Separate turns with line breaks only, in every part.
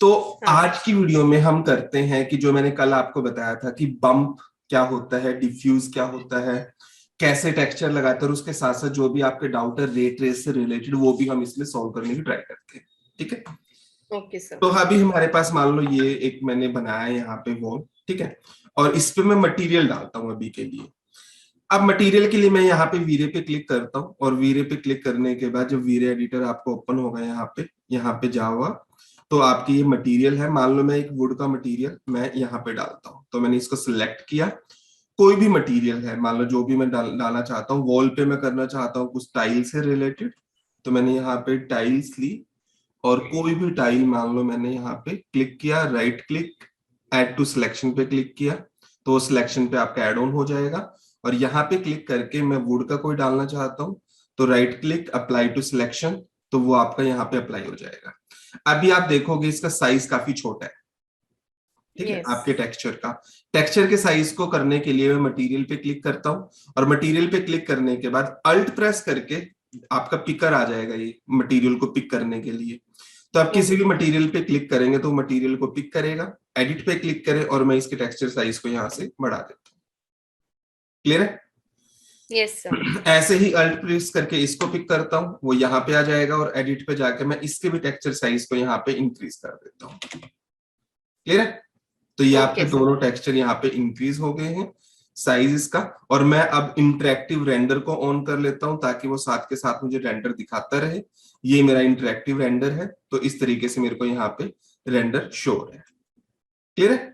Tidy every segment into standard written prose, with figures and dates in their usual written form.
तो
हाँ।
आज की वीडियो में हम करते हैं कि जो मैंने कल आपको बताया था कि बम्प क्या होता है, डिफ्यूज क्या होता है, कैसे टेक्सचर लगाते हैं, और उसके साथ साथ जो भी आपके डाउट है रेट रेस से रिलेटेड वो भी हम इसमें सॉल्व करने की ट्राई करते हैं। ठीक है,
ओके सर।
तो अभी हमारे पास मान लो ये एक मैंने बनाया है यहाँ पे वॉल। ठीक है, और इस पे मैं मटेरियल डालता हूँ अभी के लिए। अब मटेरियल के लिए मैं यहाँ पे वीरे पे क्लिक करता हूँ, और वीरे पे क्लिक करने के बाद जब वीरे एडिटर आपको ओपन होगा यहाँ पे जाओगा तो आपकी ये मटेरियल है। मान लो मैं एक वुड का मटेरियल मैं यहाँ पे डालता हूँ, तो मैंने इसको सिलेक्ट किया। कोई भी मटेरियल है, मान लो जो भी मैं डालना चाहता हूँ। वॉल पे मैं करना चाहता हूँ कुछ टाइल से रिलेटेड, तो मैंने यहाँ पे टाइल्स ली, और कोई भी टाइल मान लो मैंने यहाँ पे क्लिक किया, right click, add to selection पे क्लिक किया, तो सिलेक्शन पे आपका ऐड ऑन हो जाएगा। और यहाँ पे क्लिक करके मैं वुड का कोई डालना चाहता हूँ, तो right click, apply to selection, तो वो आपका यहाँ पे अप्लाई हो जाएगा। अभी आप देखोगे इसका साइज काफी छोटा है। ठीक है,
यस।
आपके टेक्सचर के साइज को करने के लिए मैं मटेरियल पे क्लिक करता हूँ, और मटेरियल पे क्लिक करने के बाद अल्ट प्रेस करके आपका पिकर आ जाएगा ये मटेरियल को पिक करने के लिए। तो आप किसी भी
ओके।
मटेरियल पे क्लिक करेंगे तो मटेरियल को पिक करेगा। एडिट पे क्लिक करें और मैं इसके टेक्सचर साइज को यहाँ से बढ़ा देता हूँ। क्लियर है?
Yes sir.
ऐसे ही अल्ट प्रेस करके इसको पिक करता हूँ, वो यहाँ पे आ जाएगा, और एडिट पे जाके मैं इसके भी टेक्सचर साइज को यहाँ पे इंक्रीज कर देता हूँ। क्लियर है? तो ये आपके
ओके सर।
दोनों टेक्सचर यहाँ पे इंक्रीज हो गए हैं साइज इसका। और मैं अब इंटरेक्टिव रेंडर को ऑन कर लेता हूं ताकि वो साथ के साथ मुझे रेंडर दिखाता रहे। ये मेरा इंटरेक्टिव रेंडर है, तो इस तरीके से मेरे को यहाँ पे रेंडर शो हो रहा है। क्लियर है?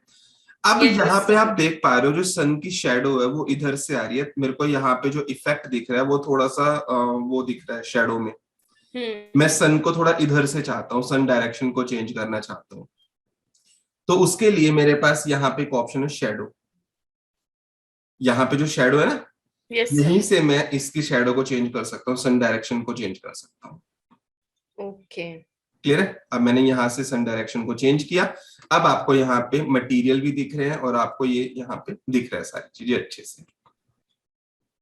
अब
यस
यहाँ पे
सर।
आप देख पा रहे हो जो सन की शेडो है वो इधर से आ रही है। मेरे को यहाँ पे जो इफेक्ट दिख रहा है वो थोड़ा सा वो दिख रहा है शेडो में। मैं
हम्म।
सन को थोड़ा इधर से चाहता हूँ, सन डायरेक्शन को चेंज करना चाहता हूँ। तो उसके लिए मेरे पास यहाँ पे एक ऑप्शन है शेडो। यहाँ पे जो शेडो है ना,
यस सर।
यहीं से मैं इसकी शेडो को चेंज कर सकता हूँ, सन डायरेक्शन को चेंज कर सकता हूँ।
ओके।
क्लियर है? अब मैंने यहाँ से सन डायरेक्शन को चेंज किया। अब आपको यहाँ पे मटेरियल भी दिख रहे हैं, और आपको ये यहाँ पे दिख रहा है सारी चीजें अच्छे से।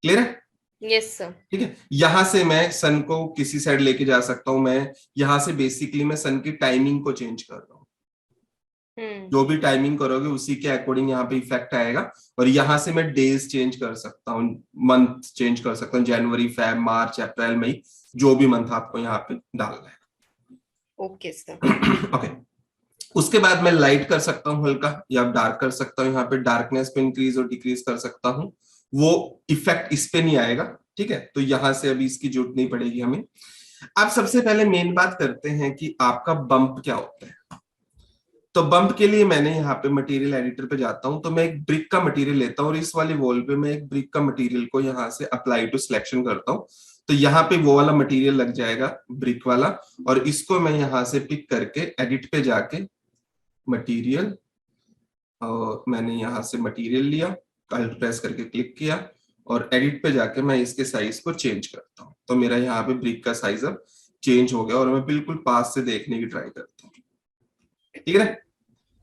क्लियर है?
Yes sir.
ठीक है, यहां से मैं सन को किसी साइड लेके जा सकता हूं। मैं यहाँ से बेसिकली मैं सन की टाइमिंग को चेंज कर रहा हूँ।
हम्म।
जो भी टाइमिंग करोगे उसी के अकॉर्डिंग यहाँ पे इफेक्ट आएगा। और यहाँ से मैं डेज चेंज कर सकता हूँ, मंथ चेंज कर सकता हूँ, जनवरी, फेब, मार्च, अप्रैल, मई, जो भी मंथ आपको यहाँ पे डालना
ओके सर।
है। ओके, उसके बाद मैं लाइट कर सकता हूँ हल्का, या डार्क कर सकता हूँ। यहाँ पे डार्कनेस पे इंक्रीज और डिक्रीज कर सकता हूँ। वो इफेक्ट इस पे नहीं आएगा। ठीक है, तो यहां से अभी इसकी जरूरत नहीं पड़ेगी हमें। अब सबसे पहले मेन बात करते हैं कि आपका बम्प क्या होता है। तो बम्प के लिए मैंने यहाँ पे मटेरियल एडिटर पे जाता हूँ, तो मैं एक ब्रिक का मटेरियल लेता हूँ, और इस वाले वॉल पे मैं एक ब्रिक का मटेरियल को यहाँ से अप्लाई टू सिलेक्शन करता हूँ। तो यहाँ पे वो वाला मटेरियल लग जाएगा, ब्रिक वाला। और इसको मैं यहाँ से पिक करके एडिट पे जाके मटेरियल, और मैंने यहाँ से मटेरियल लिया, अल्ट प्रेस करके क्लिक किया, और एडिट पे जाके मैं इसके साइज को चेंज करता हूँ। तो मेरा यहाँ पे ब्रिक का साइज अब चेंज हो गया, और मैं बिल्कुल पास से देखने की ट्राई करता हूँ। ठीक है?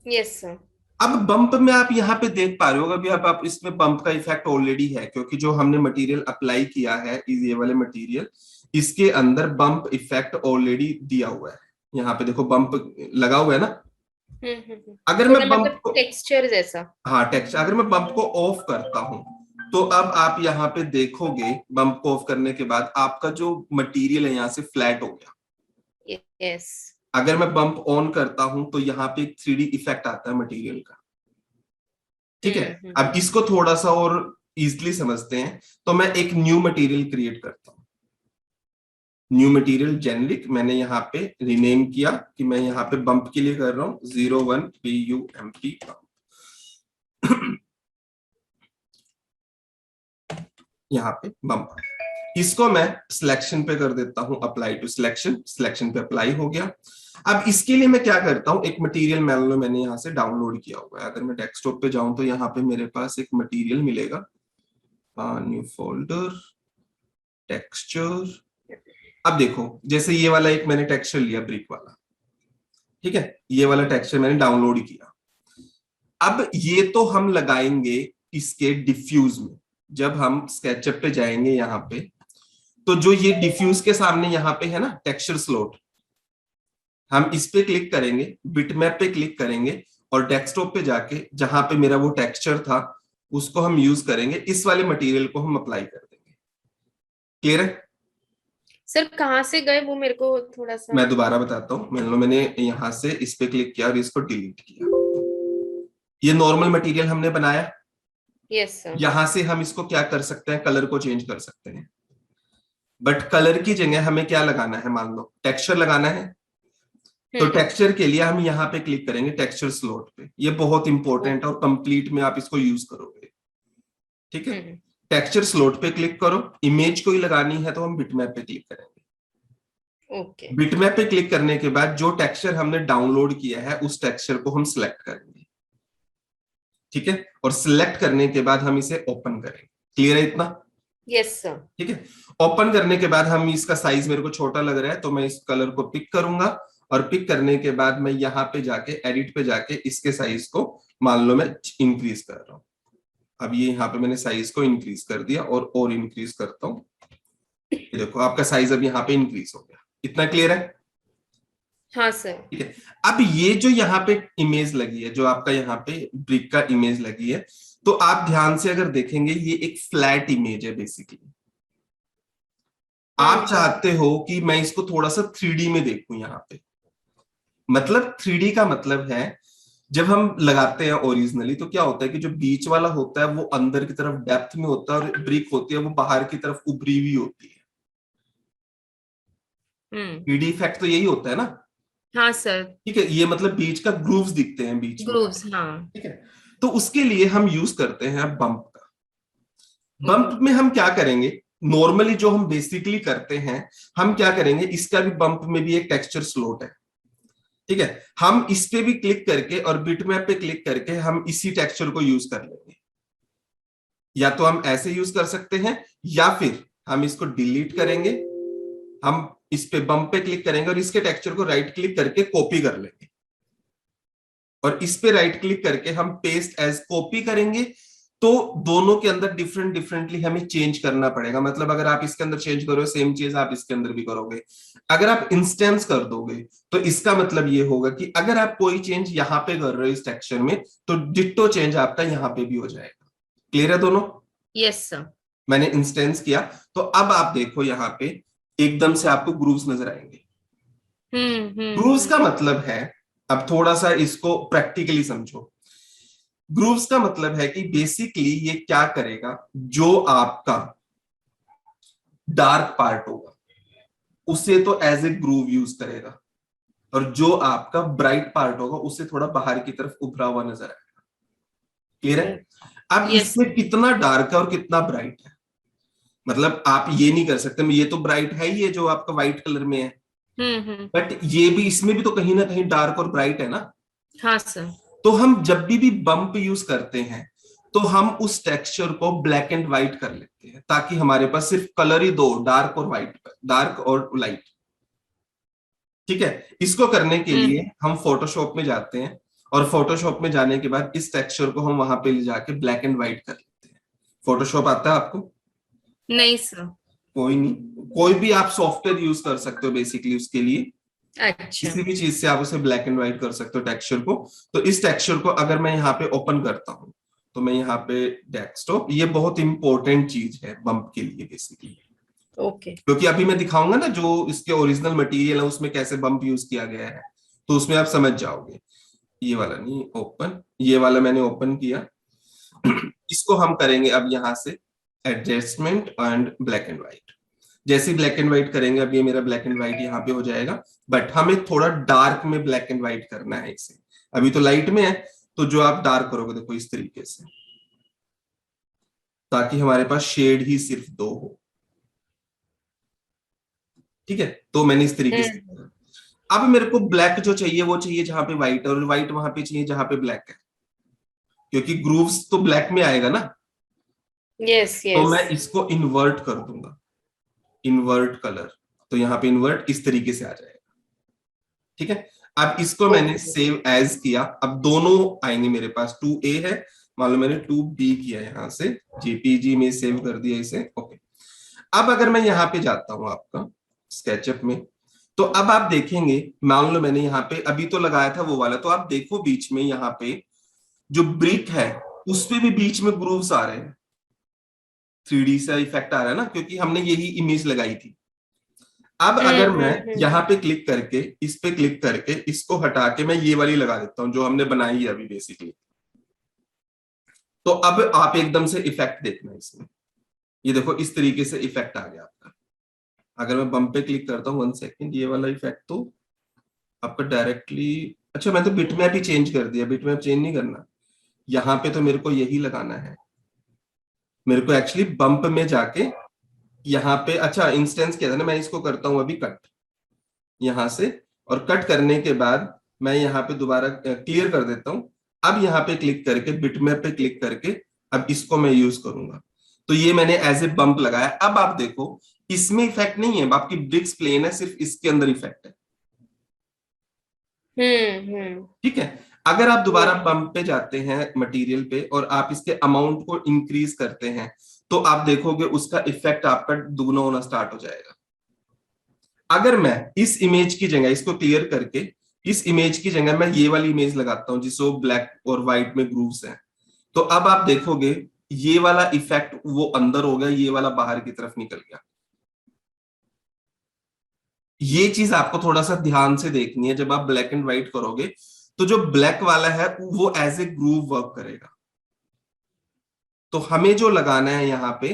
Yes sir.
अब बम्प में आप यहाँ पे देख पा रहे हो, अभी अब आप इसमें बम्प का इफेक्ट ऑलरेडी है, क्योंकि जो हमने मटेरियल अप्लाई किया है ये वाले मटेरियल, इसके अंदर बम्प इफेक्ट ऑलरेडी दिया हुआ है। यहाँ पे देखो बम्प लगा हुआ है ना। अगर
थोड़ा
मैं
मतलब
बम्प को,
टेक्सचर जैसा।
हाँ टेक्स्ट, अगर मैं बम्प को ऑफ करता हूं तो अब आप यहाँ पे देखोगे बम्प को ऑफ करने के बाद आपका जो मटेरियल है यहाँ से फ्लैट हो गया।
यस।
अगर मैं बम्प ऑन करता हूं तो यहाँ पे एक 3D इफेक्ट आता है मटेरियल का। ठीक है, अब
हम्म।
इसको थोड़ा सा और इजिली समझते हैं, तो मैं एक न्यू मटेरियल क्रिएट करता हूँ। न्यू मटेरियल जेनरिक मैंने यहाँ पे रिनेम किया कि मैं यहाँ पे बम्प के लिए कर रहा हूँ 01 PUMP बम्प। यहाँ पे बम्प, इसको मैं सिलेक्शन पे कर देता हूं, अप्लाई टू सिलेक्शन, सिलेक्शन पे अप्लाई हो गया। अब इसके लिए मैं क्या करता हूं, एक मटेरियल मान लो मैंने यहाँ से डाउनलोड किया हुआ है। अगर मैं डेस्कटॉप पे जाऊं तो यहाँ पे मेरे पास एक मटेरियल मिलेगा, न्यू फोल्डर, टेक्सचर। अब देखो जैसे ये वाला एक मैंने टेक्सचर लिया ब्रिक वाला। ठीक है, ये वाला टेक्सचर मैंने डाउनलोड किया। अब ये तो हम लगाएंगे इसके डिफ्यूज में। जब हम स्केचअप पे जाएंगे यहाँ पे, तो जो ये डिफ्यूज के सामने यहाँ पे है ना टेक्सचर स्लॉट, हम इस पे क्लिक करेंगे, बिटमैप पे क्लिक करेंगे और डेस्कटॉप पे जाके जहां पे मेरा वो टेक्सचर था उसको हम यूज करेंगे, इस वाले मटेरियल को हम अप्लाई कर देंगे। क्लियर है?
सर कहाँ से गए वो मेरे को थोड़ा सा।
मैं दोबारा बताता हूँ। मान लो मैंने यहाँ से इस पे क्लिक किया और इसको डिलीट किया, ये नॉर्मल मटेरियल हमने बनाया।
Yes sir.
यहां से हम इसको क्या कर सकते हैं, कलर को चेंज कर सकते हैं। बट कलर की जगह हमें क्या लगाना है, मान लो टेक्सचर लगाना है। तो टेक्सचर के लिए हम यहाँ पे क्लिक करेंगे, टेक्सचर स्लॉट पे। ये बहुत इंपॉर्टेंट है और कंप्लीट में आप इसको यूज करोगे। ठीक है, टेक्सचर स्लॉट पे क्लिक करो। इमेज कोई लगानी है तो हम बिटमैप पे क्लिक करेंगे।
ओके।
बिटमैप पे क्लिक करने के बाद जो टेक्सचर हमने डाउनलोड किया है उस टेक्सचर को हम सिलेक्ट करेंगे। ठीक है, और सिलेक्ट करने के बाद हम इसे ओपन करेंगे। क्लियर है इतना?
Yes sir.
ठीक है, ओपन करने के बाद हम इसका साइज मेरे को छोटा लग रहा है तो मैं इस कलर को पिक करूंगा और पिक करने के बाद मैं यहाँ पे जाके एडिट पे जाके इसके साइज को मान लो मैं इंक्रीज कर रहा हूं। अब ये यहाँ पे मैंने साइज को इंक्रीज कर दिया और इंक्रीज करता हूँ। ये देखो आपका साइज अब यहाँ पे इंक्रीज हो गया। इतना क्लियर है?
हाँ सर।
ठीक है, अब ये जो यहाँ पे इमेज लगी है, जो आपका यहाँ पे ब्रिक का इमेज लगी है, तो आप ध्यान से अगर देखेंगे ये एक फ्लैट इमेज है बेसिकली। आप चाहते हो कि मैं इसको थोड़ा सा 3D में देखूं यहाँ पे। मतलब 3D का मतलब है जब हम लगाते हैं ओरिजिनली तो क्या होता है कि जो बीच वाला होता है वो अंदर की तरफ डेप्थ में होता है और ब्रिक होती है वो बाहर की तरफ उभरी हुई होती है। 3D इफेक्ट तो यही होता है ना।
हाँ सर।
ठीक है, ये मतलब बीच का ग्रूव्स दिखते हैं बीच में।
ग्रूव्स, हाँ।
ठीक है, तो उसके लिए हम यूज करते हैं बम्प का। बम्प में हम क्या करेंगे, नॉर्मली जो हम बेसिकली करते हैं, हम क्या करेंगे, इसका भी बम्प में भी एक टेक्सचर स्लॉट है। ठीक है, हम इस पे भी क्लिक करके और बिटमैप पे क्लिक करके हम इसी टेक्सचर को यूज कर लेंगे। या तो हम ऐसे यूज कर सकते हैं या फिर हम इसको डिलीट करेंगे, हम इस पे बम्प पे क्लिक करेंगे और इसके टेक्सचर को राइट क्लिक करके कॉपी कर लेंगे और इस पे राइट क्लिक करके हम पेस्ट एज कॉपी करेंगे। तो दोनों के अंदर डिफरेंटली हमें चेंज करना पड़ेगा। मतलब अगर आप इसके अंदर चेंज करो सेम चीज आप इसके अंदर भी करोगे। अगर आप इंस्टेंस कर दोगे तो इसका मतलब ये होगा कि अगर आप कोई चेंज यहाँ पे कर रहे हो इस टेक्सचर में तो डिट्टो चेंज आपका यहाँ पे भी हो जाएगा। क्लियर है दोनों?
Yes sir.
मैंने इंस्टेंस किया तो अब आप देखो यहाँ पे एकदम से आपको ग्रूव्स नजर आएंगे। ग्रूव्स का मतलब है, अब थोड़ा सा इसको प्रैक्टिकली समझो। ग्रूव्स का मतलब है कि बेसिकली ये क्या करेगा, जो आपका डार्क पार्ट होगा उसे तो एज ए ग्रूव यूज करेगा और जो आपका ब्राइट पार्ट होगा उसे थोड़ा बाहर की तरफ उभरा हुआ नजर आएगा। क्लियर है? अब
Yes.
इसमें कितना डार्क है और कितना ब्राइट है, मतलब आप ये नहीं कर सकते ये तो ब्राइट है ही है जो आपका व्हाइट कलर में है, बट ये भी इसमें भी तो कहीं ना कहीं डार्क और ब्राइट है ना।
हाँ सर।
तो हम जब भी बम्प यूज करते हैं तो हम उस टेक्सचर को ब्लैक एंड व्हाइट कर लेते हैं ताकि हमारे पास सिर्फ कलर ही दो, डार्क और व्हाइट, डार्क और लाइट। ठीक है, इसको करने के लिए हम फोटोशॉप में जाते हैं और फोटोशॉप में जाने के बाद इस टेक्सचर को हम वहां पे ले जाके ब्लैक एंड व्हाइट कर लेते हैं। फोटोशॉप आता है आपको?
नहीं सर।
कोई नहीं, कोई भी आप सॉफ्टवेयर यूज कर सकते हो बेसिकली उसके लिए।
अच्छा।
किसी भी चीज से आप उसे ब्लैक एंड व्हाइट कर सकते हो टेक्सचर को। तो इस टेक्सचर को अगर मैं यहाँ पे ओपन करता हूँ तो मैं यहाँ पे डेस्कटॉप, ये बहुत इंपॉर्टेंट चीज है बम्प के लिए बेसिकली।
ओके।
क्योंकि अभी मैं दिखाऊंगा ना जो इसके ओरिजिनल मटेरियल है उसमें कैसे बम्प यूज किया गया है, तो उसमें आप समझ जाओगे। ये वाला नहीं ओपन, ये वाला मैंने ओपन किया। इसको हम करेंगे अब यहाँ से adjustment and black and white. जैसे ब्लैक एंड व्हाइट करेंगे अब ये मेरा ब्लैक एंड व्हाइट यहाँ पे हो जाएगा, बट हमें थोड़ा डार्क में ब्लैक एंड व्हाइट करना है इसे। अभी तो लाइट में है, तो जो आप डार्क करोगे देखो इस तरीके से, ताकि हमारे पास शेड ही सिर्फ दो हो। ठीक है, तो मैंने इस तरीके से, अब मेरे को ब्लैक जो चाहिए वो चाहिए जहां पे व्हाइट है और व्हाइट वहां पे चाहिए जहां पे ब्लैक है, क्योंकि ग्रूव्स तो ब्लैक में आएगा ना।
यस
तो
यस।
मैं इसको इन्वर्ट कर दूंगा, इन्वर्ट कलर, तो यहाँ पे इन्वर्ट इस तरीके से आ जाएगा। ठीक है, अब इसको मैंने सेव एज किया, अब दोनों आएंगे मेरे पास। 2A है, मान लो मैंने 2B किया, यहां से जेपीजी में सेव कर दिया इसे। ओके, अब अगर मैं यहाँ पे जाता हूं आपका स्केचअप में तो अब आप देखेंगे, मान लो मैंने यहाँ पे अभी तो लगाया था वो वाला, तो आप देखो बीच में यहाँ पे जो ब्रिक है उस पे भी बीच में ग्रूव्स आ रहे हैं, 3D सा इफेक्ट आ रहा है ना, क्योंकि हमने यही इमेज लगाई थी। अब अगर मैं यहाँ पे क्लिक करके, इस पे क्लिक करके इसको हटा के मैं ये वाली लगा देता हूँ जो हमने बनाई है अभी बेसिकली, तो अब आप एकदम से इफेक्ट देखना इसमें, ये देखो इस तरीके से इफेक्ट आ गया आपका। अगर मैं बम पे क्लिक करता हूँ 1 सेकेंड, ये वाला इफेक्ट तो आपका डायरेक्टली, अच्छा मैं तो बिटमैप ही चेंज कर दिया, बिटमैप चेंज नहीं करना, यहाँ पे तो मेरे को यही लगाना है। मेरे को एक्चुअली बम्प में जाके यहाँ पे, अच्छा इंस्टेंस क्या था ना, मैं इसको करता हूँ अभी कट यहां से, और कट करने के बाद मैं यहाँ पे दोबारा क्लियर कर देता हूँ। अब यहाँ पे क्लिक करके बिटमैप पे क्लिक करके अब इसको मैं यूज करूंगा, तो ये मैंने एज ए बम्प लगाया। अब आप देखो इसमें इफेक्ट नहीं है, आपकी ब्रिक्स प्लेन है, सिर्फ इसके अंदर इफेक्ट है। ठीक है। अगर आप दोबारा बम्प पे जाते हैं मटेरियल पे और आप इसके अमाउंट को इंक्रीज करते हैं, तो आप देखोगे उसका इफेक्ट आपका दुगना होना स्टार्ट हो जाएगा। अगर मैं इस इमेज की जगह इसको क्लियर करके इस इमेज की जगह मैं ये वाली इमेज लगाता हूं जिसको ब्लैक और व्हाइट में ग्रूव्स हैं, तो अब आप देखोगे ये वाला इफेक्ट वो अंदर हो गया, ये वाला बाहर की तरफ निकल गया। ये चीज आपको थोड़ा सा ध्यान से देखनी है, जब आप ब्लैक एंड व्हाइट करोगे तो जो ब्लैक वाला है वो एज ए ग्रूव वर्क करेगा। तो हमें जो लगाना है यहाँ पे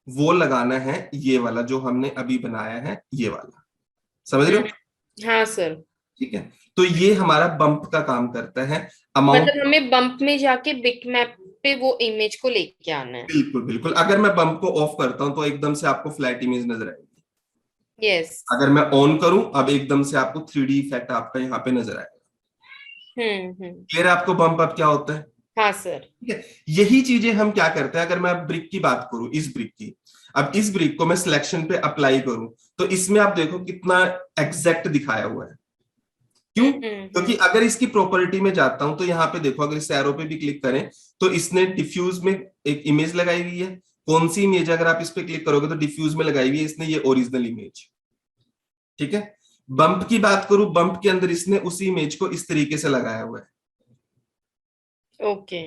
वो लगाना है ये वाला जो हमने अभी बनाया है, ये वाला, समझ रहे हो?
हाँ सर।
ठीक है, तो ये हमारा बम्प का काम करता है। अमाउंट,
मतलब हमें बम्प में जाके बिटमैप पे वो इमेज को लेके आना है।
बिल्कुल बिल्कुल। अगर मैं बम्प को ऑफ करता हूं तो एकदम से आपको फ्लैट इमेज नजर आएगी।
यस।
अगर मैं ऑन करूं अब एकदम से आपको 3D इफेक्ट आपका यहाँ पे नजर आएगा। क्लियर है आपको बम्प अब क्या होता है?
हाँ सर।
ठीक है, यही चीजें हम क्या करते हैं। अगर मैं अब ब्रिक की बात करूं, इस ब्रिक की, अब इस ब्रिक को मैं सिलेक्शन पे अप्लाई करूं तो इसमें आप देखो कितना एग्जैक्ट दिखाया हुआ है। क्यों? क्योंकि अगर इसकी प्रॉपर्टी में जाता हूं तो यहाँ पे देखो, अगर इस एरो पे भी क्लिक करें तो इसने डिफ्यूज में एक इमेज लगाई हुई है। कौन सी इमेज? अगर आप इस पे क्लिक करोगे तो डिफ्यूज में लगाई हुई है इसने, ये ओरिजिनल इमेज। ठीक है, बम्प की बात करूं, बम्प के अंदर इसने उसी इमेज को इस तरीके से लगाया हुआ है।
ओके।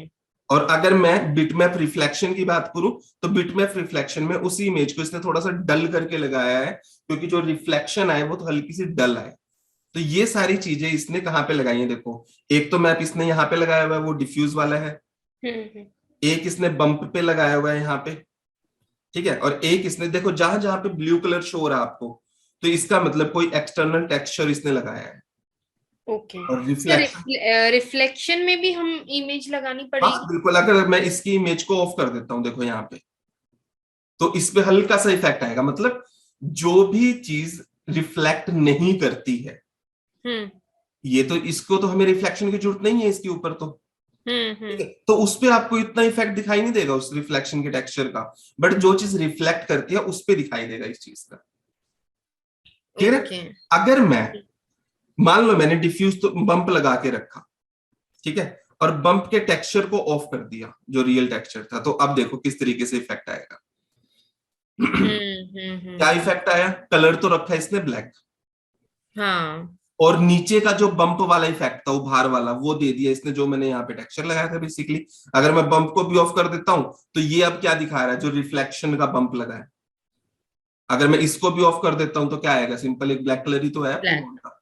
और अगर मैं बिटमैप रिफ्लेक्शन की बात करूं तो बिटमैप रिफ्लेक्शन में उसी इमेज को इसने थोड़ा सा डल करके लगाया है, क्योंकि जो रिफ्लेक्शन आए वो तो हल्की सी डल आए। तो ये सारी चीजें इसने कहाँ पे लगाई है देखो, एक तो मैप इसने यहाँ पे लगाया हुआ है, वो डिफ्यूज वाला है। एक इसने बम्प पे लगाया हुआ है यहाँ पे। ठीक है, और एक इसने देखो जहां जहां पे ब्लू कलर शो हो रहा है आपको, तो इसका मतलब कोई एक्सटर्नल टेक्सचर इसने लगाया है।
ओके
और
सर,
रिफ्लेक्शन,
रिफ्लेक्शन में भी हम इमेज लगानी
हाँ
पड़ेगी?
बिल्कुल। अगर मैं इसकी इमेज को ऑफ कर देता हूं देखो यहाँ पे, तो इस पे हल्का सा इफेक्ट आएगा। मतलब जो भी चीज रिफ्लेक्ट नहीं करती है, ये तो, इसको तो हमें रिफ्लेक्शन की जरूरत नहीं है इसके ऊपर तो। ठीक है, तो उस पे आपको इतना इफेक्ट दिखाई नहीं देगा उस रिफ्लेक्शन के टेक्सचर का, बट जो चीज रिफ्लेक्ट करती है उस पे दिखाई देगा इस चीज का। क्लियर है? अगर मैं, मान लो मैंने डिफ्यूज तो बम्प लगा के रखा, ठीक है, और बम्प के टेक्सचर को ऑफ कर दिया जो रियल टेक्सचर था, तो अब देखो किस तरीके से इफेक्ट आएगा। क्या इफेक्ट आया? कलर तो रखा है इसने ब्लैक,
हाँ।
और नीचे का जो बम्प वाला इफेक्ट था उभार वाला वो दे दिया इसने, जो मैंने यहाँ पे टेक्सचर लगाया था बेसिकली। अगर मैं बम्प को भी ऑफ कर देता हूं तो ये अब क्या दिखा रहा है? जो रिफ्लेक्शन का बम्प लगा है। अगर मैं इसको भी ऑफ कर देता हूं तो क्या आएगा? सिंपल एक ब्लैक कलर ही तो है का।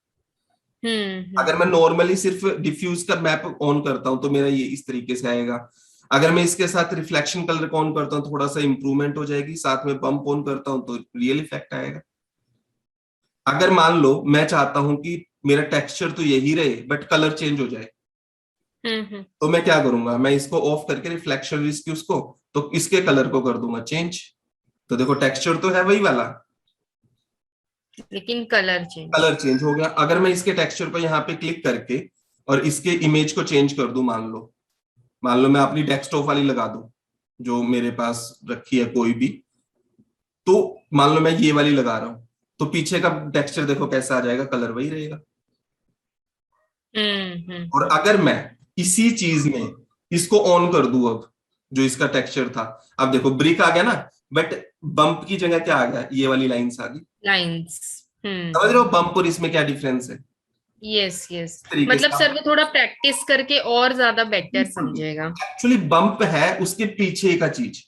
अगर मैं नॉर्मली सिर्फ डिफ्यूज का मैप ऑन करता हूं तो मेरा ये इस तरीके से आएगा। अगर मैं इसके साथ रिफ्लेक्शन कलर को ऑन करता हूं थोड़ा सा इंप्रूवमेंट हो जाएगी, साथ में बम्प ऑन करता हूं तो रियल इफेक्ट आएगा। अगर मान लो मैं चाहता हूं कि मेरा टेक्सचर तो यही रहे बट कलर चेंज हो जाए, तो मैं क्या करूंगा? मैं इसको ऑफ करके रिफ्लेक्शन इसकी उसको, तो इसके कलर को कर दूंगा चेंज। तो देखो टेक्सचर तो है वही वाला,
लेकिन कलर
चेंज हो गया। अगर मैं इसके टेक्सचर को यहाँ पे क्लिक करके और इसके इमेज को चेंज कर दूं, मान लो मैं अपनी डेस्कटॉप वाली लगा दूं जो मेरे पास रखी है कोई भी, तो मान लो मैं ये वाली लगा रहा हूं, तो पीछे का टेक्सचर देखो कैसा आ जाएगा, कलर वही रहेगा। और अगर मैं इसी चीज में इसको ऑन कर दूं, अब जो इसका टेक्सचर था, अब देखो ब्रिक आ गया ना, बट बम्प की जगह क्या आ गया? ये वाली लाइंस आ गई।
लाइंस।
समझ रहे हो बम्प और इसमें क्या डिफरेंस है?
यस यस,
इस तरीके
मतलब
से
सर वो थोड़ा प्रैक्टिस करके और ज्यादा बेटर
बिल्कुल
समझेगा।
एक्चुअली बम्प है उसके पीछे का चीज,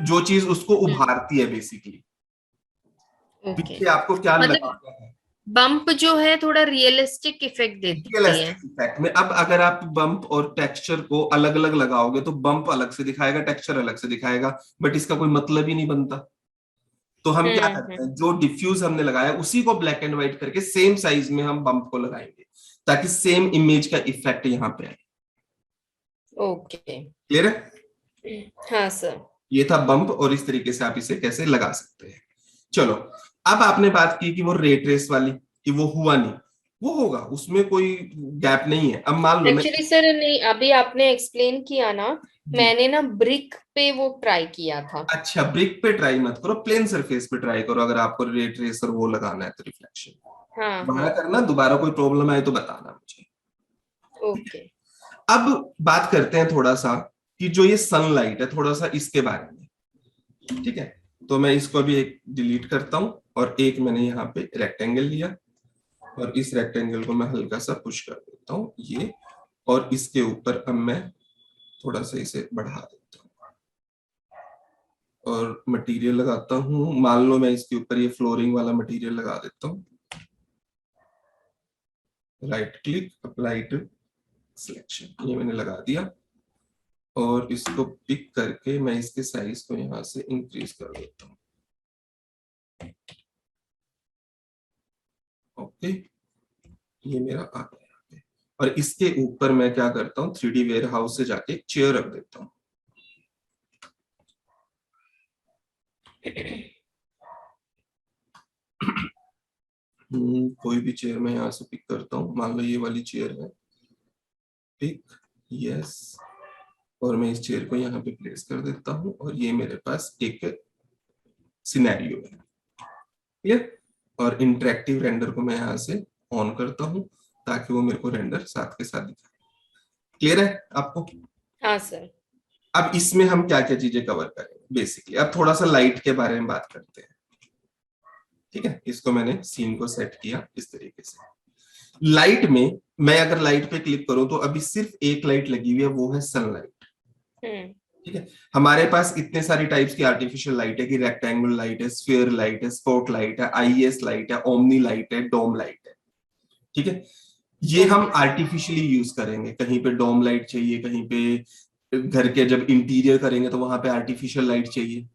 जो चीज उसको
हम्म।
उभारती है बेसिकली।
ओके,
पीछे आपको क्या लगा
मतलब
हुआ है?
बम्प जो है थोड़ा रियलिस्टिक इफेक्ट देती है।
रियलिस्टिक इफेक्ट में अब अगर आप बम्प और टेक्सचर को अलग अलग लगाओगे तो बम्प अलग से दिखाएगा, टेक्सचर अलग से दिखाएगा, बट इसका कोई मतलब ही नहीं बनता। तो हम क्या करते हैं,
हम्म।
जो डिफ्यूज हमने लगाया उसी को ब्लैक एंड व्हाइट करके सेम साइज में हम बम्प को लगाएंगे ताकि सेम इमेज का इफेक्ट यहाँ पे आए।
ओके।
क्लियर है?
हाँ सर।
ये था बम्प और इस तरीके से आप इसे कैसे लगा सकते हैं। चलो, अब आपने बात की कि वो रे ट्रेस वाली, कि वो हुआ नहीं, वो होगा, उसमें कोई गैप नहीं है। अब मान लो मैं,
एक्चुअली सर नहीं, अभी आपने एक्सप्लेन किया ना,
जी,
मैंने ना ब्रिक पे वो ट्राई किया था।
अच्छा ब्रिक पे ट्राई मत करो, प्लेन सरफेस पे ट्राई करो अगर आपको रे ट्रेस और वो लगाना है तो रिफ्लेक्शन
हाँ
वहां
हाँ।
करना। दोबारा कोई प्रॉब्लम आए तो बताना मुझे।
ओके।
अब बात करते हैं थोड़ा सा कि जो ये सनलाइट है थोड़ा सा इसके बारे में, ठीक है? तो मैं इसको भी एक डिलीट करता हूं और एक मैंने यहाँ पे रेक्टेंगल लिया और इस रेक्टेंगल को मैं हल्का सा पुश कर देता हूँ ये, और इसके ऊपर अब मैं थोड़ा सा इसे बढ़ा देता हूँ और मटेरियल लगाता हूँ। मान लो मैं इसके ऊपर ये फ्लोरिंग वाला मटेरियल लगा देता हूँ। Right click, apply to selection, ये मैंने लगा दिया और इसको पिक करके मैं इसके साइज को यहाँ से इंक्रीज कर देता हूँ। ओके, ये मेरा आ गया यहाँ पे। और इसके ऊपर मैं क्या करता हूँ, 3D वेयर हाउस से जाके एक चेयर रख देता हूँ। कोई भी चेयर मैं यहाँ से पिक करता हूँ, मान लो ये वाली चेयर है, पिक, यस, और मैं इस चेयर को यहाँ पे प्लेस कर देता हूँ और ये मेरे पास एक सिनेरियो है। क्लियर? और इंटरेक्टिव रेंडर को मैं यहाँ से ऑन करता हूँ ताकि वो मेरे को रेंडर साथ के साथ दिखाए। क्लियर है आपको?
हाँ सर।
अब इसमें हम क्या क्या चीजें कवर करेंगे बेसिकली, अब थोड़ा सा लाइट के बारे में बात करते हैं। ठीक है, इसको मैंने सीन को सेट किया इस तरीके से। लाइट में मैं अगर लाइट पे क्लिक करूं तो अभी सिर्फ एक लाइट लगी हुई है, वो है सनलाइट।
हम्म।
ठीक है, हमारे पास इतने सारी टाइप्स की आर्टिफिशियल लाइट है कि रेक्टेंगल लाइट है, स्फीयर लाइट है, स्पॉट लाइट है, आईएस लाइट है, ओमनी लाइट है, डोम लाइट है। ठीक है, ये हम
ओके।
आर्टिफिशियली यूज करेंगे। कहीं पे डोम लाइट चाहिए, कहीं पे घर के जब इंटीरियर करेंगे तो वहां पे आर्टिफिशियल लाइट चाहिए।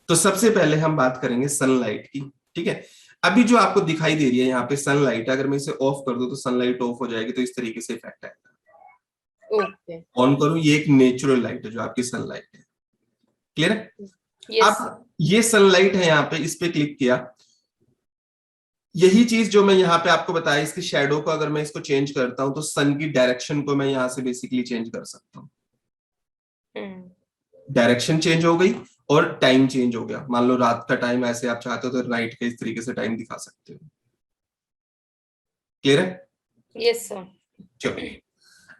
तो सबसे पहले हम बात करेंगे सनलाइट की। ठीक है, अभी जो आपको दिखाई दे रही है यहाँ पे सनलाइट, अगर मैं इसे ऑफ कर दूं तो सनलाइट ऑफ हो जाएगी, तो इस तरीके से इफेक्ट आएगा।
ओके।
ऑन करूं, ये एक नेचुरल लाइट है जो आपकी सनलाइट है। क्लियर है?
Yes sir.
अब ये सनलाइट है, यहाँ पे इस पे क्लिक किया, यही चीज जो मैं यहाँ पे आपको बताया, इसकी शेडो को अगर मैं इसको चेंज करता हूं तो सन की डायरेक्शन को मैं यहाँ से बेसिकली चेंज कर सकता हूँ।
हम्म।
डायरेक्शन चेंज हो गई और टाइम चेंज हो गया। मान लो रात का टाइम ऐसे आप चाहते हो तो नाइट का इस तरीके से टाइम दिखा सकते हो। क्लियर है?
Yes sir.
चलो,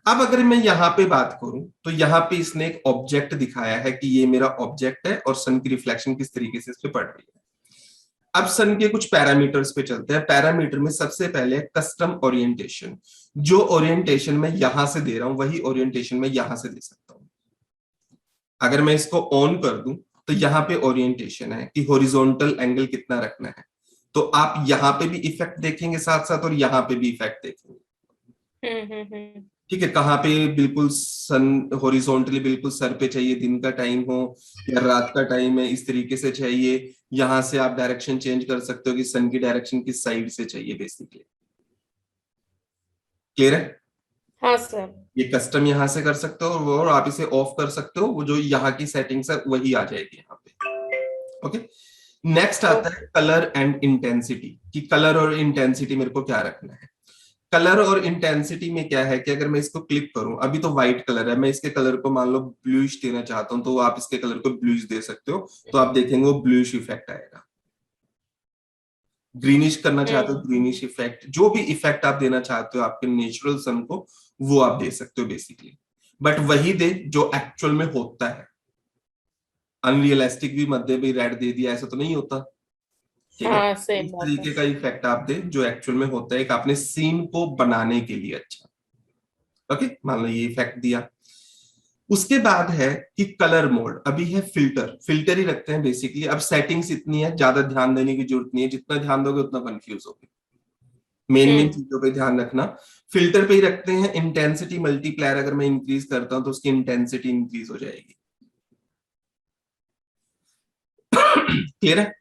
अब अगर मैं यहाँ पे बात करूं तो यहाँ पे इसने एक ऑब्जेक्ट दिखाया है कि ये मेरा ऑब्जेक्ट है और सन की रिफ्लेक्शन किस तरीके से इस पे पड़ रही है। अब सन के कुछ पैरामीटर्स पे चलते हैं। पैरामीटर में सबसे पहले कस्टम ओरिएंटेशन। जो ओरिएंटेशन मैं यहां से दे रहा हूं वही ओरिएंटेशन मैं यहां से दे सकता हूं। अगर मैं इसको ऑन कर दूं तो यहाँ पे ओरिएंटेशन है कि हॉरिजॉन्टल एंगल कितना रखना है, तो आप यहाँ पे भी इफेक्ट देखेंगे साथ साथ और यहाँ पे भी इफेक्ट देखेंगे।
हम्म।
ठीक है, कहाँ पे बिल्कुल सन हॉरिजॉन्टली बिल्कुल सर पे चाहिए, दिन का टाइम हो या रात का टाइम है, इस तरीके से चाहिए। यहां से आप डायरेक्शन चेंज कर सकते हो कि सन की डायरेक्शन किस साइड से चाहिए बेसिकली। क्लियर है?
हाँ सर।
ये कस्टम यहां से कर सकते हो और आप इसे ऑफ कर सकते हो, वो जो यहाँ की सेटिंग्स है वही आ जाएगी यहाँ पे। ओके, नेक्स्ट आता है
ओके।
कलर एंड इंटेंसिटी, कि कलर और इंटेंसिटी मेरे को क्या रखना है। कलर और इंटेंसिटी में क्या है कि अगर मैं इसको क्लिक करूं, अभी तो व्हाइट कलर है, मैं इसके कलर को मान लो ब्लूइश देना चाहता हूं तो आप इसके कलर को ब्लूइश दे सकते हो, तो आप देखेंगे वो ब्लूइश इफेक्ट आएगा। ग्रीनिश करना चाहते हो,
हम्म।
ग्रीनिश इफेक्ट, जो भी इफेक्ट आप देना चाहते हो आपके नेचुरल सन को, वो आप दे सकते हो बेसिकली। बट वही दे जो एक्चुअल में होता है। अनरियलिस्टिक भी मत दे, भी रेड दे दिया, ऐसा तो नहीं होता। ठीक है,
हाँ सही
इस
बात है।
तरीके का इफेक्ट आप दे जो एक्चुअल में होता है एक आपने सीन को बनाने के लिए। अच्छा, ओके, मान लो ये इफेक्ट दिया। उसके बाद है कि कलर मोड, अभी है फिल्टर, फिल्टर ही रखते हैं बेसिकली। अब सेटिंग्स इतनी है, ज्यादा ध्यान देने की जरूरत नहीं है, जितना ध्यान दोगे उतना कंफ्यूज होगे। मेन मेन
हम्म
चीजों पे ध्यान रखना। फिल्टर पे ही रखते हैं इंटेंसिटी मल्टीप्लायर, अगर मैं इंक्रीज करता हूं तो उसकी इंटेंसिटी इंक्रीज हो जाएगी। क्लियर है?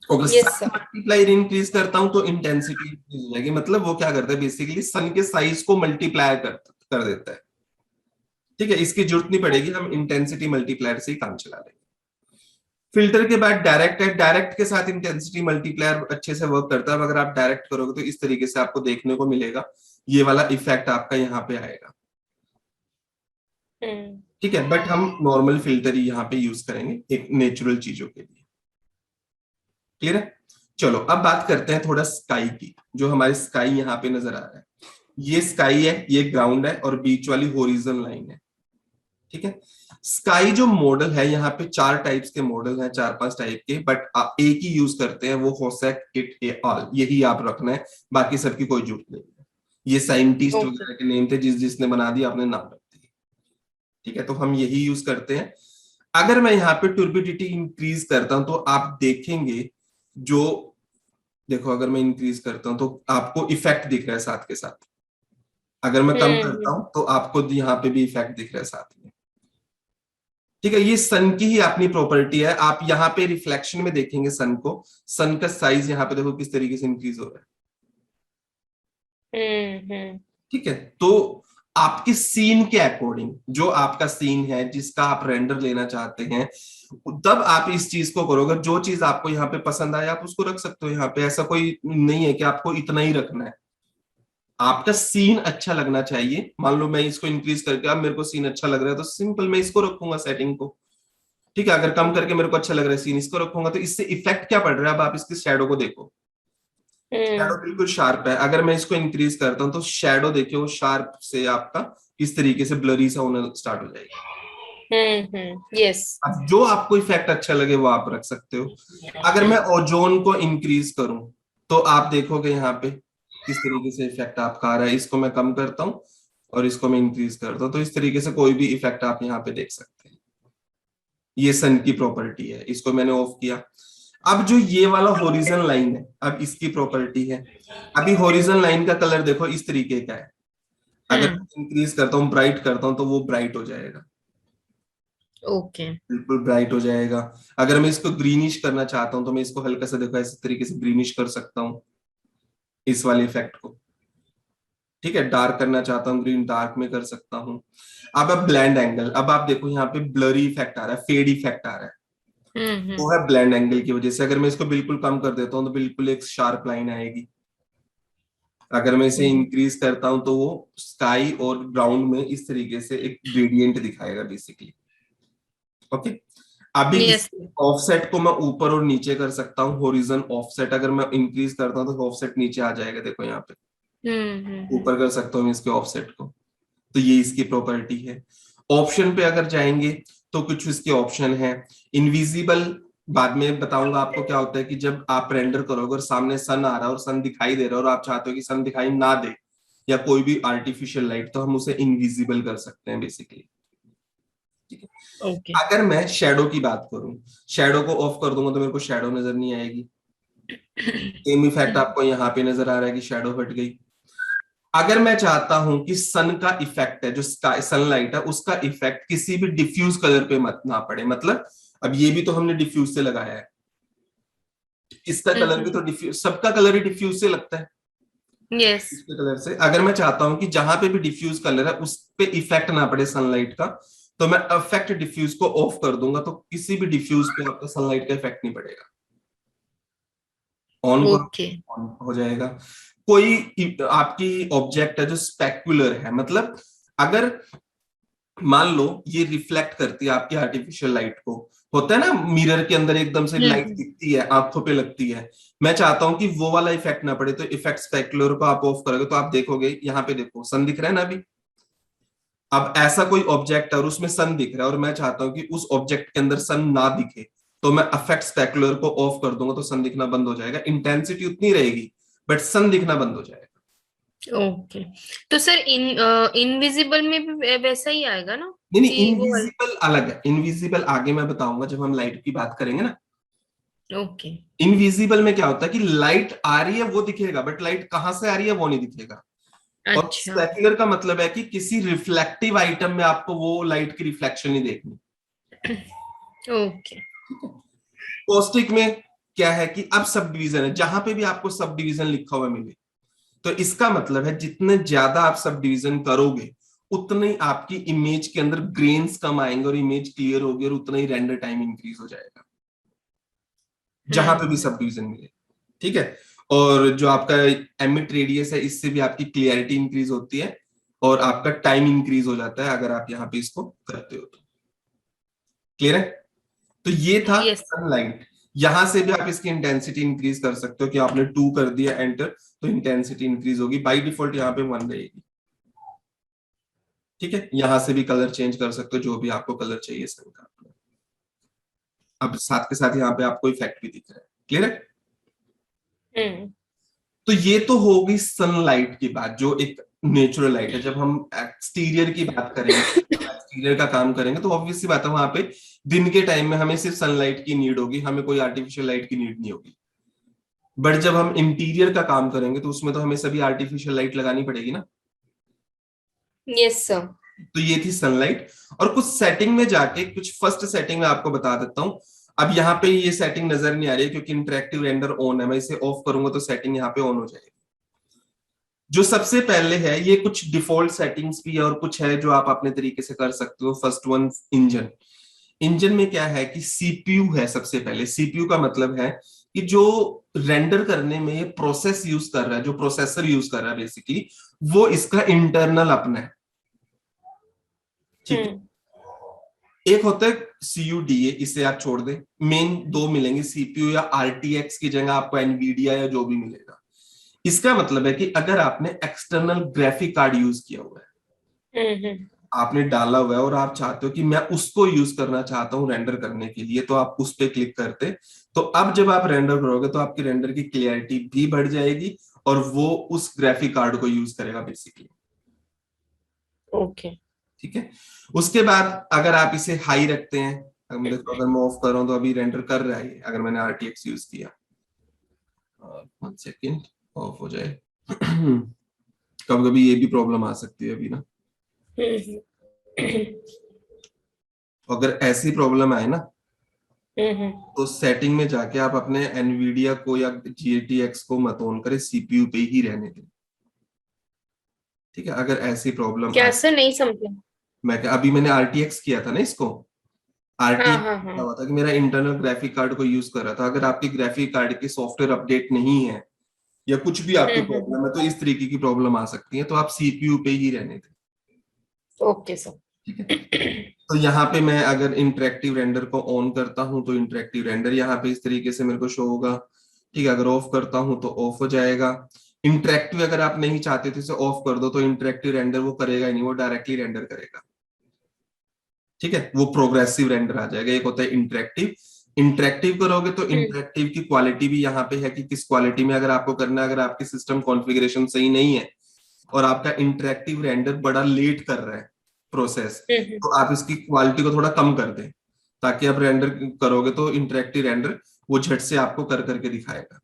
अगर
yes
size
sir.
Multiplier increase करता हूं तो इंटेंसिटी इंक्रीज हो जाएगी। मतलब वो क्या करता है बेसिकली, सन के साइज को मल्टीप्लाई कर देता है। ठीक है, इसकी जरूरत नहीं पड़ेगी, हम इंटेंसिटी मल्टीप्लायर से ही काम चला लेंगे। फिल्टर के बाद डायरेक्ट है, डायरेक्ट के साथ इंटेंसिटी मल्टीप्लायर अच्छे से वर्क करता है। अगर आप डायरेक्ट करोगे तो इस तरीके से आपको देखने को मिलेगा, ये वाला इफेक्ट आपका यहाँ पे आएगा।
हम्म
ठीक है, बट हम नॉर्मल फिल्टर ही यहाँ पे यूज करेंगे एक नेचुरल चीजों के लिए। क्लियर है? चलो अब बात करते हैं थोड़ा स्काई की। जो हमारे स्काई यहाँ पे नजर आ रहा है, ये स्काई है, ये ग्राउंड है और बीच वाली होरिजन लाइन है। ठीक है, स्काई जो मॉडल है, यहाँ पे 4 टाइप्स के मॉडल हैं, 4-5 टाइप के, बट एक ही यूज करते हैं, वो होसेक इट ए ऑल, यही आप रखना है, बाकी सबकी कोई जरूरत नहीं है। ये साइंटिस्ट
ओके।
वगैरह के नेम थे, जिसने बना दिया आपने नाम रख दिया। ठीक है, तो हम यही यूज करते हैं। अगर मैं यहाँ पे टर्बिडिटी इंक्रीज करता हूं तो आप देखेंगे, जो देखो अगर मैं इंक्रीज करता हूं तो आपको इफेक्ट दिख रहा है साथ के साथ। अगर मैं कम करता
हम्म
हूं तो आपको यहाँ पे भी इफेक्ट दिख रहा है साथ में। ठीक है, ये सन की ही अपनी प्रॉपर्टी है। आप यहाँ पे रिफ्लेक्शन में देखेंगे सन को, सन का साइज यहाँ पे देखो किस तरीके से इंक्रीज हो रहा है।
हम्म।
ठीक है, तो आपके सीन के अकॉर्डिंग, जो आपका सीन है जिसका आप रेंडर लेना चाहते हैं, तब आप इस चीज को करोगे। जो चीज आपको यहाँ पे पसंद आए आप उसको रख सकते हो यहाँ पे। ऐसा कोई नहीं है कि आपको इतना ही रखना है, आपका सीन अच्छा लगना चाहिए। मान लो मैं इसको इंक्रीज करके, अब मेरे को सीन अच्छा लग रहा है तो सिंपल मैं इसको रखूंगा सेटिंग को। ठीक है, अगर कम करके मेरे को अच्छा लग रहा है सीन, इसको रखूंगा। तो इससे इफेक्ट क्या पड़ रहा है, अब आप इसकी शैडो को देखो, शैडो
हम्म
बिल्कुल शार्प है। अगर मैं इसको इंक्रीज करता हूं तो शैडो देखिए वो शार्प से आपका इस तरीके से ब्लरी सा होना स्टार्ट हो जाएगा।
यस।
अब जो आपको इफेक्ट अच्छा लगे वो आप रख सकते हो। अगर मैं ओजोन को इंक्रीज करूं तो आप देखोगे यहाँ पे किस तरीके से इफेक्ट आपका आ रहा है। इसको मैं कम करता हूं और इसको मैं इंक्रीज करता हूं, तो इस तरीके से कोई भी इफेक्ट आप यहाँ पे देख सकते हैं। ये सन की प्रॉपर्टी है, इसको मैंने ऑफ किया। अब जो ये वाला होरिजन लाइन है, अब इसकी प्रॉपर्टी है। अभी होरिजन लाइन का कलर देखो इस तरीके का है। अगर
हम्म
इंक्रीज करता हूँ, ब्राइट करता हूँ, तो वो ब्राइट हो जाएगा,
ओके।
बिल्कुल ब्राइट हो जाएगा। अगर मैं इसको ग्रीनिश करना चाहता हूं तो मैं इसको हल्का सा देखो इस तरीके से ग्रीनिश कर सकता हूँ, इस वाले इफेक्ट को। ठीक है, डार्क करना चाहता हूँ, ग्रीन डार्क में कर सकता हूँ। अब ब्लेंड एंगल, अब आप देखो यहाँ पे ब्लरी इफेक्ट आ रहा है, फेड इफेक्ट आ रहा है। वो
हम्म।
है ब्लेंड एंगल की वजह से। अगर मैं इसको बिल्कुल कम कर देता हूँ तो बिल्कुल एक शार्प लाइन आएगी। अगर मैं इसे इंक्रीज करता हूं तो वो स्काई और ग्राउंड में इस तरीके से एक ग्रेडियंट दिखाएगा बेसिकली। ओके, अभी इस
यस।
ऑफसेट को मैं ऊपर और नीचे कर सकता हूँ। होरिजन ऑफसेट अगर मैं इंक्रीज करता हूँ तो ऑफसेट नीचे आ जाएगा, देखो यहाँ पे।
हम्म।
ऊपर कर सकता हूँ इसके ऑफसेट को। तो ये इसकी प्रॉपर्टी है। ऑप्शन पे अगर जाएंगे तो कुछ इसके ऑप्शन है। इनविजिबल, बाद में बताऊंगा आपको क्या होता है कि जब आप रेंडर करोगे और सामने सन आ रहा है और सन दिखाई दे रहा है और आप चाहते हो कि सन दिखाई ना दे या कोई भी आर्टिफिशियल लाइट, तो हम उसे इनविजिबल कर सकते हैं बेसिकली। ठीक है,
ओके।
अगर मैं शेडो की बात करूं, शेडो को ऑफ कर दूंगा तो मेरे को शेडो नजर नहीं आएगी। सेम इफेक्ट आपको यहाँ पे नजर आ रहा है कि शेडो हट गई। अगर मैं चाहता हूं कि सन का इफेक्ट है, जो स्काई सनलाइट है, उसका इफेक्ट किसी भी डिफ्यूज कलर पे मत ना पड़े, मतलब अब ये भी तो हमने डिफ्यूज से लगाया है, इसका कलर भी तो डिफ्यूज, सबका कलर ही डिफ्यूज से लगता है
यस।
इसके कलर से। अगर मैं चाहता हूं कि जहां पे भी डिफ्यूज कलर है उस पे इफेक्ट ना पड़े सनलाइट का, तो मैं अफेक्ट डिफ्यूज को ऑफ कर दूंगा, तो किसी भी डिफ्यूज पे आपका सनलाइट का इफेक्ट नहीं पड़ेगा। ऑन करो,
ओके।
ऑन हो जाएगा। कोई आपकी ऑब्जेक्ट है जो स्पेक्युलर है, मतलब अगर मान लो ये रिफ्लेक्ट करती है आपकी आर्टिफिशियल लाइट को, होता है ना मिरर के अंदर एकदम से लाइट
हम्म
दिखती है, आंखों पे लगती है। मैं चाहता हूं कि वो वाला इफेक्ट ना पड़े, तो इफेक्ट स्पेक्युलर को आप ऑफ करोगे तो आप देखोगे यहाँ पे देखो सन दिख रहा है ना अभी। अब ऐसा कोई ऑब्जेक्ट है और उसमें सन दिख रहा है और मैं चाहता हूं कि उस ऑब्जेक्ट के अंदर सन ना दिखे, तो मैं अफेक्ट स्पेकुलर को ऑफ कर दूंगा तो सन दिखना बंद हो जाएगा, इंटेंसिटी उतनी रहेगी बट सन दिखना बंद हो जाएगा।
ओके। तो सर इनविजिबल में भी वैसा ही आएगा ना
नहीं नहीं,
कि वो?
इनविजिबल अलग है, इनविजिबल आगे मैं बताऊंगा जब हम लाइट की बात करेंगे ना।
ओके।
इनविजिबल में क्या होता है कि लाइट आ रही है वो दिखेगा बट लाइट कहां से आ रही है वो नहीं दिखेगा। और
अच्छा।
स्पेक्युलर का मतलब है कि किसी रिफ्लेक्टिव आइटम में आपको वो लाइट की रिफ्लेक्शन नहीं देखनी।
ओके।
कॉस्टिक में क्या है कि अब सब डिवीजन है, जहां पे भी आपको सब डिवीजन लिखा हुआ मिले तो इसका मतलब है जितने ज्यादा आप सब डिवीजन करोगे उतने आपकी इमेज के अंदर ग्रेन्स कम आएंगे और इमेज क्लियर होगी और उतना ही रेंडर टाइम इंक्रीज हो जाएगा जहां पे भी
हम्म।
सब डिवीजन मिले। ठीक है। और जो आपका एमिट रेडियस है इससे भी आपकी क्लियरिटी इंक्रीज होती है और आपका टाइम इंक्रीज हो जाता है अगर आप यहाँ पे इसको करते हो तो। क्लियर है? तो ये था
यस।
सनलाइट। यहां से भी आप इसकी इंटेंसिटी इंक्रीज कर सकते हो कि आपने 2 कर दिया एंटर तो इंटेंसिटी इंक्रीज होगी, बाय डिफॉल्ट यहाँ पे 1 रहेगी। ठीक है। यहां से भी कलर चेंज कर सकते हो जो भी आपको कलर चाहिए सन का। अब साथ के साथ यहाँ पे आपको इफेक्ट भी दिख रहा है। क्लियर है?
हम्म।
तो ये तो होगी सनलाइट की बात जो एक नेचुरल लाइट है। जब हम एक्सटीरियर की बात करेंगे, एक्सटीरियर का काम करेंगे तो ऑब्वियस सी बात है वहां पे दिन के टाइम में हमें सिर्फ सनलाइट की नीड होगी, हमें कोई आर्टिफिशियल लाइट की नीड नहीं होगी। बट जब हम इंटीरियर का काम करेंगे तो उसमें तो हमें सभी आर्टिफिशियल लाइट लगानी पड़ेगी ना।
Yes sir.
तो ये थी सनलाइट। और कुछ सेटिंग में जाके कुछ फर्स्ट सेटिंग में आपको बता देता हूं। अब यहाँ पे ये सेटिंग नजर नहीं आ रही है क्योंकि इंटरेक्टिव रेंडर ऑन है, मैं इसे ऑफ करूंगा तो सेटिंग यहाँ पे ऑन हो जाएगी। जो सबसे पहले है ये कुछ डिफॉल्ट सेटिंग्स भी है और कुछ है जो आप अपने तरीके से कर सकते हो। First one engine. इंजन में क्या है कि सीपीयू है। सबसे पहले सीपीयू का मतलब है कि जो रेंडर करने में ये प्रोसेस यूज कर रहा है, जो प्रोसेसर यूज कर रहा है बेसिकली, वो इसका इंटरनल अपना है। ठीक है।
हम्म।
एक होता है सीयूडीए, इसे आप छोड़ दें। मेन 2 मिलेंगे, सीपीयू या आरटीएक्स की जगह आपको एनवीडिया या जो भी मिलेगा। इसका मतलब है कि अगर आपने एक्सटर्नल ग्राफिक कार्ड यूज किया हुआ है,
हम्म।
आपने डाला हुआ है और आप चाहते हो कि मैं उसको यूज करना चाहता हूं रेंडर करने के लिए, तो आप उस पर क्लिक करते। तो अब जब आप रेंडर करोगे तो आपकी रेंडर की क्लियरिटी भी बढ़ जाएगी और वो उस ग्राफिक कार्ड को यूज करेगा बेसिकली।
ओके।
ठीक है। उसके बाद अगर आप इसे हाई रखते हैं, अगर देखो अगर मैं ऑफ कर रहा हूं तो अभी रेंडर कर रहा है अगर मैंने आरटीएक्स यूज किया। 1 सेकेंड, ऑफ हो जाए। कभी कभी ये भी प्रॉब्लम आ सकती है अभी ना।
हम्म।
अगर ऐसी प्रॉब्लम आए ना
हम्म।
तो सेटिंग में जाके आप अपने एनवीडिया को या जीटीएक्स को मत ऑन करें, सीपीयू पे ही रहने दें। ठीक है। अगर ऐसी प्रॉब्लम
क्या
आए,
सर, नहीं समझा।
अभी मैंने आरटीएक्स किया था ना इसको।
हाँ
आरटीएक्स
हाँ
क्या
हाँ।
हुआ था कि मेरा इंटरनल ग्राफिक कार्ड को यूज कर रहा था। अगर आपकी ग्राफिक कार्ड की सॉफ्टवेयर अपडेट नहीं है या कुछ भी आपकी
हम्म।
प्रॉब्लम है तो इस तरीके की प्रॉब्लम आ सकती है, तो आप सीपीयू पे ही रहने दें।
Okay sir.
ठीक है। तो यहाँ पे मैं अगर इंटरेक्टिव रेंडर को ऑन करता हूं तो इंटरेक्टिव रेंडर यहाँ पे इस तरीके से मेरे को शो होगा। ठीक है। अगर ऑफ करता हूं तो ऑफ हो जाएगा। इंटरेक्टिव अगर आप नहीं चाहते तो इसे ऑफ कर दो तो इंटरेक्टिव रेंडर वो करेगा ही नहीं, वो डायरेक्टली रेंडर करेगा। ठीक है। वो प्रोग्रेसिव रेंडर आ जाएगा। एक होता है इंटरेक्टिव। इंटरेक्टिव करोगे तो
हम्म।
इंटरेक्टिव की क्वालिटी भी यहाँ पे है कि किस क्वालिटी में अगर आपको करना है। अगर आपकी सिस्टम कॉन्फ़िगरेशन सही नहीं है और आपका इंटरेक्टिव रेंडर बड़ा लेट कर रहा है प्रोसेस,
हम्म।
तो आप इसकी क्वालिटी को थोड़ा कम कर दें ताकि आप रेंडर करोगे तो इंटरेक्टिव रेंडर वो झट से आपको कर करके दिखाएगा।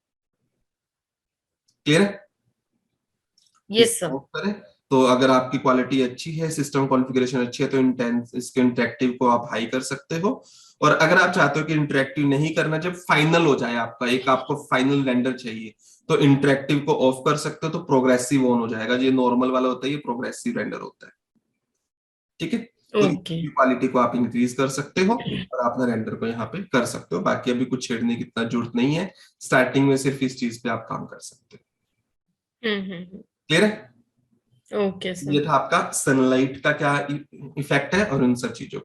क्लियर है?
यस
इसको
सर।
ऑफ करें। तो अगर आपकी क्वालिटी अच्छी है, सिस्टम कॉन्फ़िगरेशन अच्छी है तो इंटेंस इसके इंटरेक्टिव को आप हाई कर सकते हो। और अगर आप चाहते हो कि इंटरेक्टिव नहीं करना, जब फाइनल हो जाए आपका एक आपको फाइनल रेंडर चाहिए तो इंटरेक्टिव को ऑफ कर सकते हो तो प्रोग्रेसिव ऑन हो जाएगा। ये नॉर्मल वाला होता है, ये प्रोग्रेसिव रेंडर होता है। ठीक है। तो
ओके।
इसकी क्वालिटी को आप इंक्रीज कर सकते हो और अपना रेंडर को यहाँ पे कर सकते हो। बाकी अभी कुछ छेड़ने की इतना जरूरत नहीं है, स्टार्टिंग में सिर्फ इस चीज पे आप काम कर सकते हो। क्लियर है?
ओके
ये
सर।
था आपका सनलाइट का क्या इफेक्ट है और इन सब चीजों।